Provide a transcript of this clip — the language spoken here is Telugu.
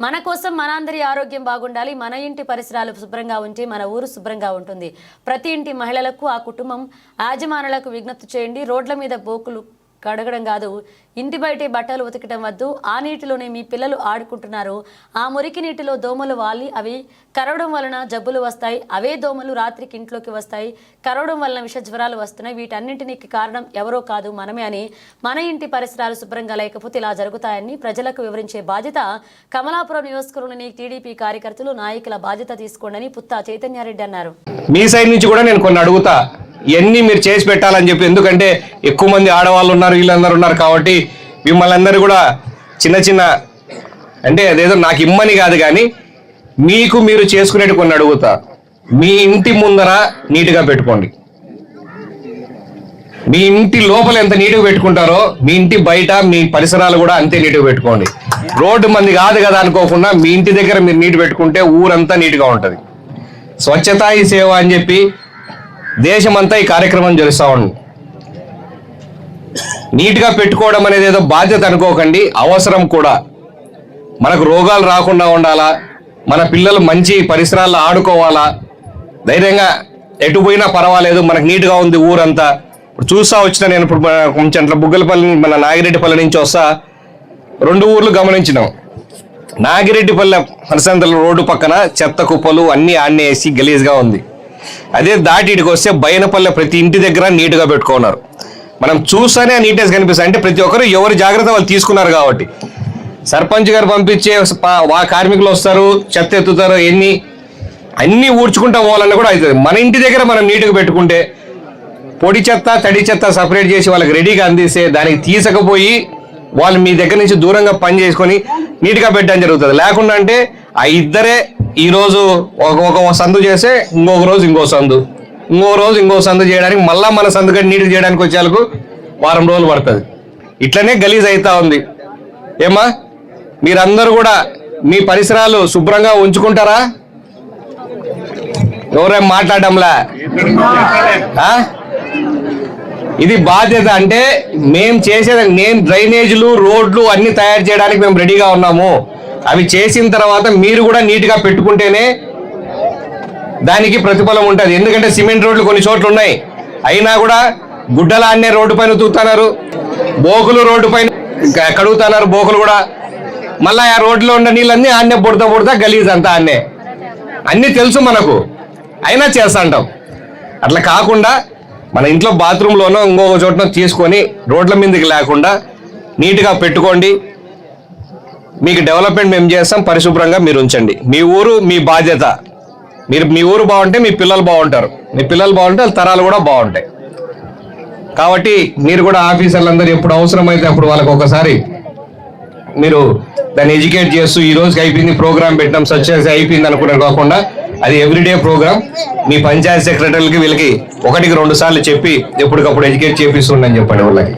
మన కోసం మనందరి ఆరోగ్యం బాగుండాలి, మన ఇంటి పరిసరాలు శుభ్రంగా ఉంటే మన ఊరు శుభ్రంగా ఉంటుంది. ప్రతి ఇంటి మహిళలకు, ఆ కుటుంబం యాజమానులకు విజ్ఞప్తి చేయండి. రోడ్ల మీద బోకులు కడగడం కాదు, ఇంటి బయటే బట్టలు ఉతకడం వద్దు. ఆ నీటిలోనే మీ పిల్లలు ఆడుకుంటున్నారు. ఆ మురికి నీటిలో దోమలు వాలి అవి కరవడం వలన జబ్బులు వస్తాయి. అవే దోమలు రాత్రికి ఇంట్లోకి వస్తాయి. కరవడం వలన విష జ్వరాలు వస్తున్నాయి. వీటన్నింటికి కారణం ఎవరో కాదు, మనమే అని. మన ఇంటి పరిసరాలు శుభ్రంగా లేకపోతే ఇలా జరుగుతాయని ప్రజలకు వివరించే బాధ్యత కమలాపురం నియోజకవర్గంలోని టీడీపీ కార్యకర్తలు, నాయకుల బాధ్యత తీసుకోండి పుత్తా చైతన్యారెడ్డి అన్నారు. మీ సైడ్ నుంచి కూడా నేను కొన్ని అడుగుతా, ఇవన్నీ మీరు చేసి పెట్టాలని చెప్పి. ఎందుకంటే ఎక్కువ మంది ఆడవాళ్ళు ఉన్నారు, వీళ్ళందరూ ఉన్నారు కాబట్టి మిమ్మల్ని అందరూ కూడా చిన్న చిన్న అంటే అదేదో నాకు ఇమ్మని కాదు కానీ మీకు మీరు చేసుకునేటి కొన్ని అడుగుతా. మీ ఇంటి ముందర నీట్గా పెట్టుకోండి. మీ ఇంటి లోపల ఎంత నీట్గా పెట్టుకుంటారో మీ ఇంటి బయట మీ పరిసరాలు కూడా అంతే నీట్గా పెట్టుకోండి. రోడ్డు మంది కాదు కదా అనుకోకుండా మీ ఇంటి దగ్గర మీరు నీట్ పెట్టుకుంటే ఊరంతా నీట్గా ఉంటుంది. స్వచ్ఛతా ఈ సేవ అని చెప్పి దేశమంతా ఈ కార్యక్రమం జరుస్తూ ఉంది. నీట్గా పెట్టుకోవడం అనేది ఏదో బాధ్యత అనుకోకండి, అవసరం కూడా. మనకు రోగాలు రాకుండా ఉండాలా, మన పిల్లలు మంచి పరిసరాల్లో ఆడుకోవాలా, ధైర్యంగా ఎటు పోయినా పర్వాలేదు, మనకు నీట్గా ఉంది ఊరంతా. ఇప్పుడు చూస్తా వచ్చిన నేను ఇప్పుడు కొంచెం బుగ్గలపల్లి మన నాగిరెడ్డిపల్లి నుంచి వస్తా, 2 ఊర్లు గమనించినాం. నాగిరెడ్డిపల్లె హరిసంతల రోడ్డు పక్కన చెత్త కుప్పలు అన్నీ ఆన్నే వేసి గలీజ్గా ఉంది. అదే దాటి ఇటుకు వస్తే బయనపల్లె ప్రతి ఇంటి దగ్గర నీట్గా పెట్టుకున్నారు. మనం చూస్తేనే నీట్నెస్ కనిపిస్తుంది. అంటే ప్రతి ఒక్కరు ఎవరి జాగ్రత్త వాళ్ళు తీసుకున్నారు కాబట్టి. సర్పంచ్ గారు పంపించే కార్మికులు వస్తారు, చెత్త ఎత్తుతారు, అన్నీ ఊడ్చుకుంటా పోవాలన్నా కూడా అవుతుంది. మన ఇంటి దగ్గర మనం నీట్గా పెట్టుకుంటే పొడి చెత్త తడి చెత్త సపరేట్ చేసి వాళ్ళకి రెడీగా అందిస్తే దానికి తీసుకపోయి వాళ్ళు మీ దగ్గర నుంచి దూరంగా పని చేసుకొని నీట్గా పెట్టడం జరుగుతుంది. లేకుండా అంటే ఆ ఇద్దరే ఈరోజు ఒక సందు చేస్తే ఇంకొక రోజు ఇంకో సందు, ఇంకో సందు చేయడానికి మళ్ళీ మన సందుగా నీట్గా చేయడానికి వచ్చేందుకు వారం రోజులు పడుతుంది. ఇట్లనే గలీజ్ అవుతా ఉంది. ఏమా మీరందరూ కూడా మీ పరిసరాలు శుభ్రంగా ఉంచుకుంటారా? ఎవరేం మాట్లాడడంలా? ఇది బాధ్యత. అంటే మేము చేసేది, నేను డ్రైనేజీలు రోడ్లు అన్ని తయారు చేయడానికి మేము రెడీగా ఉన్నాము. అవి చేసిన తర్వాత మీరు కూడా నీట్గా పెట్టుకుంటేనే దానికి ప్రతిఫలం ఉంటుంది. ఎందుకంటే సిమెంట్ రోడ్లు కొన్ని చోట్ల ఉన్నాయి, అయినా కూడా గుడ్డల అన్నే రోడ్డు పైన తూతున్నారు, బోకులు రోడ్డు పైన కడుగుతున్నారు, బోకులు కూడా. మళ్ళీ ఆ రోడ్లో ఉన్న నీళ్ళన్నీ ఆన్నే బుడతా గలీజ్ అంతా ఆన్నే. అన్నీ తెలుసు మనకు, అయినా చేస్తాంటాం. అట్లా కాకుండా మన ఇంట్లో బాత్రూంలోనో ఇంకొక చోటనో తీసుకొని రోడ్ల మీదకి లేకుండా నీట్గా పెట్టుకోండి. మీకు డెవలప్మెంట్ మేము చేస్తాం, పరిశుభ్రంగా మీరు ఉంచండి. మీ ఊరు మీ బాధ్యత. మీ ఊరు బాగుంటే మీ పిల్లలు బాగుంటారు, మీ పిల్లలు బాగుంటే వాళ్ళ తరాలు కూడా బాగుంటాయి. కాబట్టి మీరు కూడా ఆఫీసర్లందరూ ఎప్పుడు అవసరమైతే అప్పుడు వాళ్ళకి ఒకసారి మీరు దాన్ని ఎడ్యుకేట్ చేస్తూ ఈ రోజుకి అయిపోయింది ప్రోగ్రామ్ పెట్టినాం సక్సెస్ అయిపోయింది అనుకునే కాకుండా అది ఎవ్రీడే ప్రోగ్రామ్. మీ పంచాయత్ సెక్రటరీలకి వీళ్ళకి 1-2 సార్లు చెప్పి ఎప్పటికప్పుడు ఎడ్యుకేట్ చేపిస్తుండని చెప్పండి వాళ్ళకి.